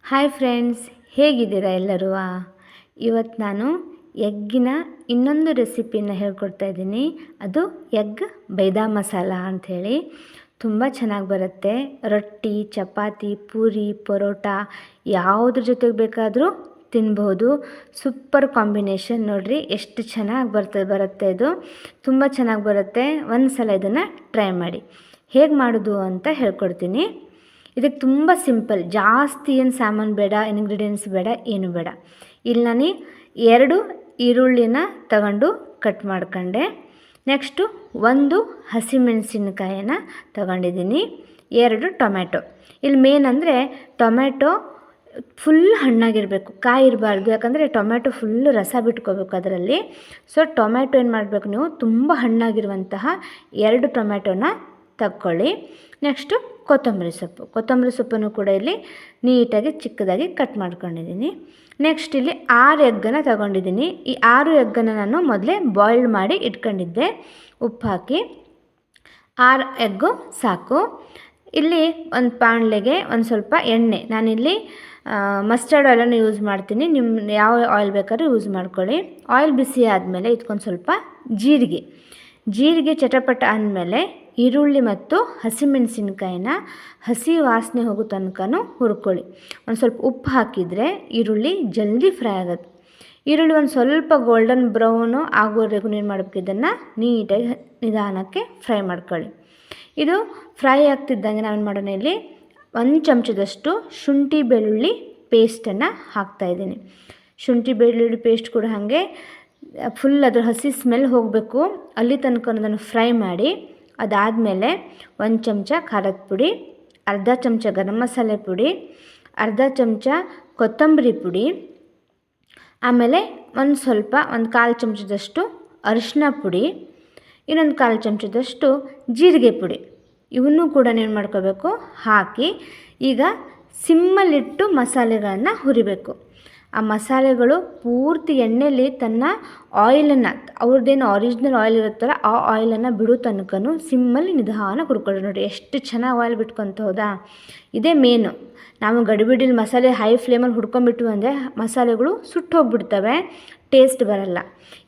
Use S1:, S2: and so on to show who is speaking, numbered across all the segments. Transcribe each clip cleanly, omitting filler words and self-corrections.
S1: Hi friends, ಹೇಗಿದ್ದೀರಾ ಎಲ್ಲರೂ? ಇವತ್ತು ನಾನು ಎಗ್ಗಿನ ಇನ್ನೊಂದು ರೆಸಿಪಿನ ಹೇಳ್ಕೊಡ್ತಾ ಇದ್ದೀನಿ. ಅದು ಎಗ್ ಬೈದಾ ಮಸಾಲ ಅಂಥೇಳಿ. ತುಂಬ ಚೆನ್ನಾಗಿ ಬರುತ್ತೆ. ರೊಟ್ಟಿ, ಚಪಾತಿ, ಪೂರಿ, ಪರೋಟ ಯಾವುದ್ರ ಜೊತೆಗೆ ಬೇಕಾದರೂ ತಿನ್ಬೋದು. Super combination. ನೋಡಿರಿ ಎಷ್ಟು ಚೆನ್ನಾಗಿ ಬರುತ್ತೆ ಇದು. ತುಂಬ ಚೆನ್ನಾಗಿ ಬರುತ್ತೆ. ಒಂದು ಸಲ ಇದನ್ನು ಟ್ರೈ ಮಾಡಿ. ಹೇಗೆ ಮಾಡೋದು ಅಂತ ಹೇಳ್ಕೊಡ್ತೀನಿ. ಇದಕ್ಕೆ ತುಂಬ ಸಿಂಪಲ್, ಜಾಸ್ತಿ ಏನು ಸಾಮಾನು ಬೇಡ, ಇಂಗ್ರೀಡಿಯೆಂಟ್ಸ್ ಬೇಡ, ಏನು ಬೇಡ. ಇಲ್ಲಿ ನಾನು 2 ಈರುಳ್ಳಿನ ತಗೊಂಡು ಕಟ್ ಮಾಡ್ಕೊಂಡೆ. ನೆಕ್ಸ್ಟು 1 ಹಸಿಮೆಣಸಿನಕಾಯಿನ ತಗೊಂಡಿದ್ದೀನಿ. 2 ಟೊಮ್ಯಾಟೊ. ಇಲ್ಲಿ ಮೇನ್ ಅಂದರೆ ಟೊಮ್ಯಾಟೊ ಫುಲ್ ಹಣ್ಣಾಗಿರಬೇಕು, ಕಾಯಿ ಇರಬಾರ್ದು. ಯಾಕಂದರೆ ಟೊಮ್ಯಾಟೊ ಫುಲ್ಲು ರಸ ಬಿಟ್ಕೋಬೇಕು ಅದರಲ್ಲಿ. ಸೊ ಟೊಮ್ಯಾಟೊ ಏನು ಮಾಡಬೇಕು, ನೀವು ತುಂಬ ಹಣ್ಣಾಗಿರುವಂತಹ 2 ಟೊಮ್ಯಾಟೊನ ತಗೊಳ್ಳಿ. ನೆಕ್ಸ್ಟು ಕೊತ್ತಂಬರಿ ಸೊಪ್ಪನ್ನು ಕೂಡ ಇಲ್ಲಿ ನೀಟಾಗಿ ಚಿಕ್ಕದಾಗಿ ಕಟ್ ಮಾಡ್ಕೊಂಡಿದ್ದೀನಿ. ನೆಕ್ಸ್ಟ್ ಇಲ್ಲಿ 6 ಎಗ್ಗನ್ನು ತಗೊಂಡಿದ್ದೀನಿ. ಈ 6 ಎಗ್ಗನ್ನು ನಾನು ಮೊದಲೇ ಬಾಯ್ಲ್ ಮಾಡಿ ಇಟ್ಕೊಂಡಿದ್ದೆ, ಉಪ್ಪು ಹಾಕಿ. 6 ಎಗ್ಗು ಸಾಕು. ಇಲ್ಲಿ ಒಂದು ಬಾಣಲೆಗೆ ಒಂದು ಸ್ವಲ್ಪ ಎಣ್ಣೆ, ನಾನಿಲ್ಲಿ ಮಸ್ಟರ್ಡ್ ಆಯಿಲನ್ನು ಯೂಸ್ ಮಾಡ್ತೀನಿ. ನಿಮ್ಮ ಯಾವ ಆಯಿಲ್ ಬೇಕಾದ್ರೂ ಯೂಸ್ ಮಾಡ್ಕೊಳ್ಳಿ. ಆಯಿಲ್ ಬಿಸಿ ಆದಮೇಲೆ ಇದಕ್ಕೊಂದು ಸ್ವಲ್ಪ ಜೀರಿಗೆ ಚಟಪಟ ಅಂದಮೇಲೆ ಈರುಳ್ಳಿ ಮತ್ತು ಹಸಿಮೆಣಸಿನ್ಕಾಯಿನ ಹಸಿ ವಾಸನೆ ಹೋಗೋ ತನಕನೂ ಹುರ್ಕೊಳ್ಳಿ. ಒಂದು ಸ್ವಲ್ಪ ಉಪ್ಪು ಹಾಕಿದರೆ ಈರುಳ್ಳಿ ಜಲ್ದಿ ಫ್ರೈ ಆಗುತ್ತೆ. ಈರುಳ್ಳಿ ಒಂದು ಸ್ವಲ್ಪ ಗೋಲ್ಡನ್ ಬ್ರೌನು ಆಗೋವರೆಗೂ ಏನು ಮಾಡಬೇಕು, ಇದನ್ನು ನೀಟಾಗಿ ನಿಧಾನಕ್ಕೆ ಫ್ರೈ ಮಾಡ್ಕೊಳ್ಳಿ. ಇದು ಫ್ರೈ ಆಗ್ತಿದ್ದಂಗೆ ನಾವೇನು ಮಾಡೋಣ, ಇಲ್ಲಿ 1 ಚಮಚದಷ್ಟು ಶುಂಠಿ ಬೆಳ್ಳುಳ್ಳಿ ಪೇಸ್ಟನ್ನು ಹಾಕ್ತಾಯಿದ್ದೀನಿ. ಶುಂಠಿ ಬೆಳ್ಳುಳ್ಳಿ ಪೇಸ್ಟ್ ಕೂಡ ಹಾಗೆ ಫುಲ್ ಅದ್ರ ಹಸಿ ಸ್ಮೆಲ್ ಹೋಗಬೇಕು, ಅಲ್ಲಿ ತನಕ ಅದನ್ನು ಫ್ರೈ ಮಾಡಿ. ಅದಾದಮೇಲೆ 1 ಚಮಚ ಖಾರದ ಪುಡಿ, ಅರ್ಧ ಚಮಚ ಗರಂ ಮಸಾಲೆ ಪುಡಿ, ಅರ್ಧ ಚಮಚ ಕೊತ್ತಂಬರಿ ಪುಡಿ, ಆಮೇಲೆ ಒಂದು 1/4 ಚಮಚದಷ್ಟು ಅರಿಶಿನ ಪುಡಿ, ಇನ್ನೊಂದು 1/4 ಚಮಚದಷ್ಟು ಜೀರಿಗೆ ಪುಡಿ. ಇವನ್ನೂ ಕೂಡ ಏನು ಮಾಡ್ಕೋಬೇಕು, ಹಾಕಿ ಈಗ ಸಿಮ್ಮಲ್ಲಿಟ್ಟು ಮಸಾಲೆಗಳನ್ನು ಹುರಿಬೇಕು. ಆ ಮಸಾಲೆಗಳು ಪೂರ್ತಿ ಎಣ್ಣೆಯಲ್ಲಿ ತನ್ನ ಆಯಿಲನ್ನು, ಅವ್ರದ್ದೇನು ಒರಿಜಿನಲ್ ಆಯಿಲ್ ಇರುತ್ತಲ್ಲ ಆ ಆಯಿಲನ್ನು ಬಿಡೋ ತನಕನೂ ಸಿಮ್ಮಲ್ಲಿ ನಿಧಾನ ಹುರ್ಕೊಳ್ಳಿ. ನೋಡಿ ಎಷ್ಟು ಚೆನ್ನಾಗಿ ಆಯಿಲ್ ಬಿಟ್ಕೊತ ಹೋದಾ. ಇದೇ ಮೇನು. ನಾವು ಗಡಿಬಿಡಿಲಿ ಮಸಾಲೆ ಹೈ ಫ್ಲೇಮಲ್ಲಿ ಹುಡ್ಕೊಂಡ್ಬಿಟ್ಟು ಅಂದರೆ ಮಸಾಲೆಗಳು ಸುಟ್ಟು ಹೋಗ್ಬಿಡ್ತವೆ, ಟೇಸ್ಟ್ ಬರಲ್ಲ.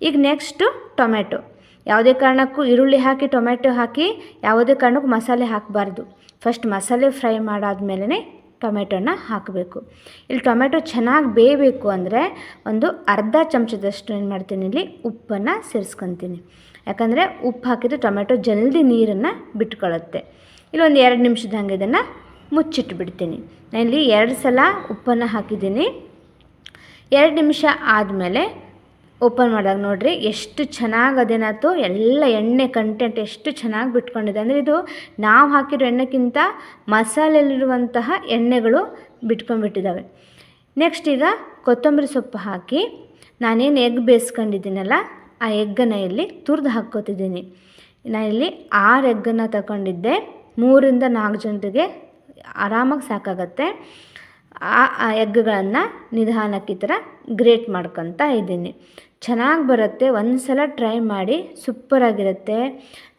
S1: ಈಗ ನೆಕ್ಸ್ಟು ಟೊಮ್ಯಾಟೊ. ಯಾವುದೇ ಕಾರಣಕ್ಕೂ ಈರುಳ್ಳಿ ಹಾಕಿ ಟೊಮ್ಯಾಟೊ ಹಾಕಿ ಯಾವುದೇ ಕಾರಣಕ್ಕೂ ಮಸಾಲೆ ಹಾಕಬಾರ್ದು. ಫಸ್ಟ್ ಮಸಾಲೆ ಫ್ರೈ ಮಾಡಾದ್ಮೇಲೆ ಟೊಮೆಟೊನ ಹಾಕಬೇಕು. ಇಲ್ಲಿ ಟೊಮೆಟೊ ಚೆನ್ನಾಗಿ ಬೇಯಬೇಕು ಅಂದರೆ ಒಂದು ಅರ್ಧ ಚಮಚದಷ್ಟು ಏನು ಮಾಡ್ತೀನಿ, ಇಲ್ಲಿ ಉಪ್ಪನ್ನು ಸೇರಿಸ್ಕೊತೀನಿ. ಯಾಕಂದರೆ ಉಪ್ಪು ಹಾಕಿದರೆ ಟೊಮೆಟೊ ಜಲ್ದಿ ನೀರನ್ನು ಬಿಟ್ಕೊಳ್ಳುತ್ತೆ. ಇಲ್ಲೊಂದು 2 ನಿಮಿಷದ ಹಂಗೆ ಇದನ್ನು ಮುಚ್ಚಿಟ್ಬಿಡ್ತೀನಿ. ನಾನು ಇಲ್ಲಿ 2 ಸಲ ಉಪ್ಪನ್ನು ಹಾಕಿದ್ದೀನಿ. 2 ನಿಮಿಷ ಆದಮೇಲೆ ಓಪನ್ ಮಾಡಿದಾಗ ನೋಡಿರಿ ಎಷ್ಟು ಚೆನ್ನಾಗಿ ಅದೇನಾಯ್ತು, ಎಲ್ಲ ಎಣ್ಣೆ ಕಂಟೆಂಟ್ ಎಷ್ಟು ಚೆನ್ನಾಗಿ ಬಿಟ್ಕೊಂಡಿದೆ. ಅಂದರೆ ಇದು ನಾವು ಹಾಕಿರೋ ಎಣ್ಣೆಗಿಂತ ಮಸಾಲೆಯಲ್ಲಿರುವಂತಹ ಎಣ್ಣೆಗಳು ಬಿಟ್ಕೊಂಡ್ಬಿಟ್ಟಿದ್ದಾವೆ. ನೆಕ್ಸ್ಟ್ ಈಗ ಕೊತ್ತಂಬರಿ ಸೊಪ್ಪು ಹಾಕಿ ನಾನೇನು ಎಗ್ ಬೇಯಿಸ್ಕೊಂಡಿದ್ದೀನಲ್ಲ ಆ ಎಗ್ಗನ್ನು ಇಲ್ಲಿ ತುರಿದು ಹಾಕ್ಕೋತಿದ್ದೀನಿ. ನಾನಿಲ್ಲಿ 6 ಎಗ್ಗನ್ನು ತಗೊಂಡಿದ್ದೆ. 3ರಿಂದ 4 ಜನರಿಗೆ ಆರಾಮಾಗಿ ಸಾಕಾಗತ್ತೆ. ಆ ಎಗ್ಗಳನ್ನು ನಿಧಾನಕ್ಕೆ ಈ ಥರ ಗ್ರೇಟ್ ಮಾಡ್ಕೊತಾ ಇದ್ದೀನಿ. ಚೆನ್ನಾಗಿ ಬರುತ್ತೆ. ಒಂದು ಸಲ ಟ್ರೈ ಮಾಡಿ, ಸೂಪರಾಗಿರುತ್ತೆ.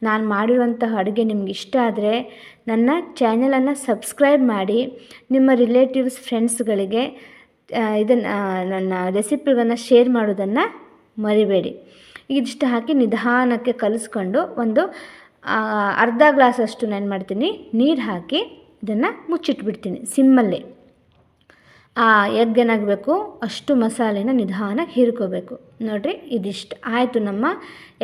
S1: ನಾನು ಮಾಡಿರುವಂತಹ ಅಡುಗೆ ನಿಮ್ಗೆ ಇಷ್ಟ ಆದರೆ ನನ್ನ ಚಾನಲನ್ನು ಸಬ್ಸ್ಕ್ರೈಬ್ ಮಾಡಿ, ನಿಮ್ಮ ರಿಲೇಟಿವ್ಸ್ ಫ್ರೆಂಡ್ಸ್ಗಳಿಗೆ ಇದನ್ನು ನನ್ನ ರೆಸಿಪಿಗಳನ್ನು ಶೇರ್ ಮಾಡೋದನ್ನು ಮರಿಬೇಡಿ. ಇದಿಷ್ಟು ಹಾಕಿ ನಿಧಾನಕ್ಕೆ ಕಲಿಸ್ಕೊಂಡು ಒಂದು ಅರ್ಧ ಗ್ಲಾಸಷ್ಟು ನಾನು ಮಾಡ್ತೀನಿ ನೀರು ಹಾಕಿ ಇದನ್ನು ಮುಚ್ಚಿಟ್ಬಿಡ್ತೀನಿ ಸಿಮ್ಮಲ್ಲಿ. ಆ ಎಗ್ ಏನಾಗಬೇಕು, ಅಷ್ಟು ಮಸಾಲೆನ ನಿಧಾನಕ್ಕೆ ಹೀರ್ಕೋಬೇಕು. ನೋಡಿರಿ ಇದಿಷ್ಟು ಆಯಿತು, ನಮ್ಮ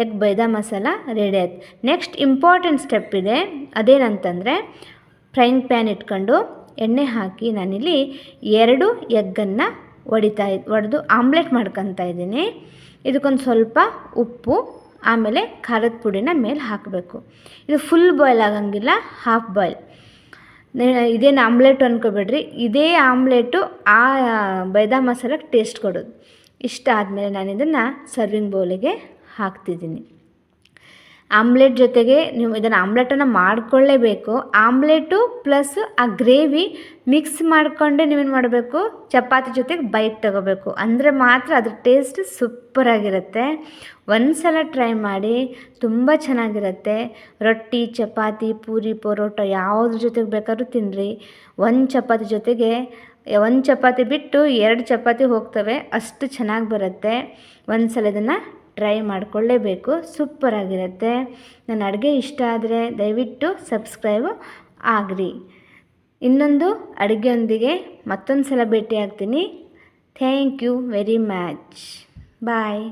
S1: ಎಗ್ ಬೈದಾ ಮಸಾಲ ರೆಡಿ ಆಯ್ತು. ನೆಕ್ಸ್ಟ್ ಇಂಪಾರ್ಟೆಂಟ್ ಸ್ಟೆಪ್ ಇದೆ. ಅದೇನಂತಂದರೆ ಫ್ರೈಯಿಂಗ್ ಪ್ಯಾನ್ ಇಟ್ಕೊಂಡು ಎಣ್ಣೆ ಹಾಕಿ ನಾನಿಲ್ಲಿ 2 ಎಗ್ಗನ್ನು ಒಡೆದು ಆಮ್ಲೆಟ್ ಮಾಡ್ಕೊತಾ ಇದ್ದೀನಿ. ಇದಕ್ಕೊಂದು ಸ್ವಲ್ಪ ಉಪ್ಪು ಆಮೇಲೆ ಖಾರದ ಪುಡಿನ ಮೇಲೆ ಹಾಕಬೇಕು. ಇದು ಫುಲ್ ಬಾಯ್ಲ್ ಆಗೋಂಗಿಲ್ಲ, ಹಾಫ್ ಬಾಯ್ಲ್. ಇದೇನು ಆಮ್ಲೆಟ್ ಅಂದ್ಕೊಬೇಡ್ರಿ, ಇದೇ ಆಮ್ಲೆಟು ಆ ಬೈದಾ ಮಸಾಲಕ್ಕೆ ಟೇಸ್ಟ್ ಕೊಡೋದು. ಇಷ್ಟ ಆದಮೇಲೆ ನಾನು ಇದನ್ನು ಸರ್ವಿಂಗ್ ಬೌಲಿಗೆ ಹಾಕ್ತಿದ್ದೀನಿ. ಆಮ್ಲೆಟ್ ಜೊತೆಗೆ ನೀವು ಇದನ್ನು ಆಮ್ಲೆಟನ್ನು ಮಾಡಿಕೊಳ್ಳೇಬೇಕು. ಆಮ್ಲೆಟು ಪ್ಲಸ್ ಆ ಗ್ರೇವಿ ಮಿಕ್ಸ್ ಮಾಡಿಕೊಂಡೆ ನೀವೇನು ಮಾಡಬೇಕು, ಚಪಾತಿ ಜೊತೆಗೆ ಬೈಟ್ ತೊಗೋಬೇಕು. ಅಂದರೆ ಮಾತ್ರ ಅದ್ರ ಟೇಸ್ಟ್ ಸೂಪರಾಗಿರುತ್ತೆ. ಒಂದು ಸಲ ಟ್ರೈ ಮಾಡಿ, ತುಂಬ ಚೆನ್ನಾಗಿರುತ್ತೆ. ರೊಟ್ಟಿ, ಚಪಾತಿ, ಪೂರಿ, ಪರೋಟ ಯಾವುದ್ರ ಜೊತೆಗೆ ಬೇಕಾದ್ರೂ ತಿನ್ನಿರಿ. ಒಂದು ಚಪಾತಿ ಜೊತೆಗೆ ಒಂದು ಚಪಾತಿ ಬಿಟ್ಟು 2 ಚಪಾತಿ ಹೋಗ್ತವೆ, ಅಷ್ಟು ಚೆನ್ನಾಗಿ ಬರುತ್ತೆ. ಒಂದು ಸಲ ಇದನ್ನು ಟ್ರೈ ಮಾಡಿಕೊಳ್ಳೇಬೇಕು, ಸೂಪರಾಗಿರುತ್ತೆ. ನನ್ನ ಅಡುಗೆ ಇಷ್ಟ ಆದರೆ ದಯವಿಟ್ಟು ಸಬ್ಸ್ಕ್ರೈಬ್ ಆಗಿರಿ. ಇನ್ನೊಂದು ಅಡುಗೆಯೊಂದಿಗೆ ಮತ್ತೊಂದು ಸಲ ಭೇಟಿ ಆಗ್ತೀನಿ. Thank you very much. Bye.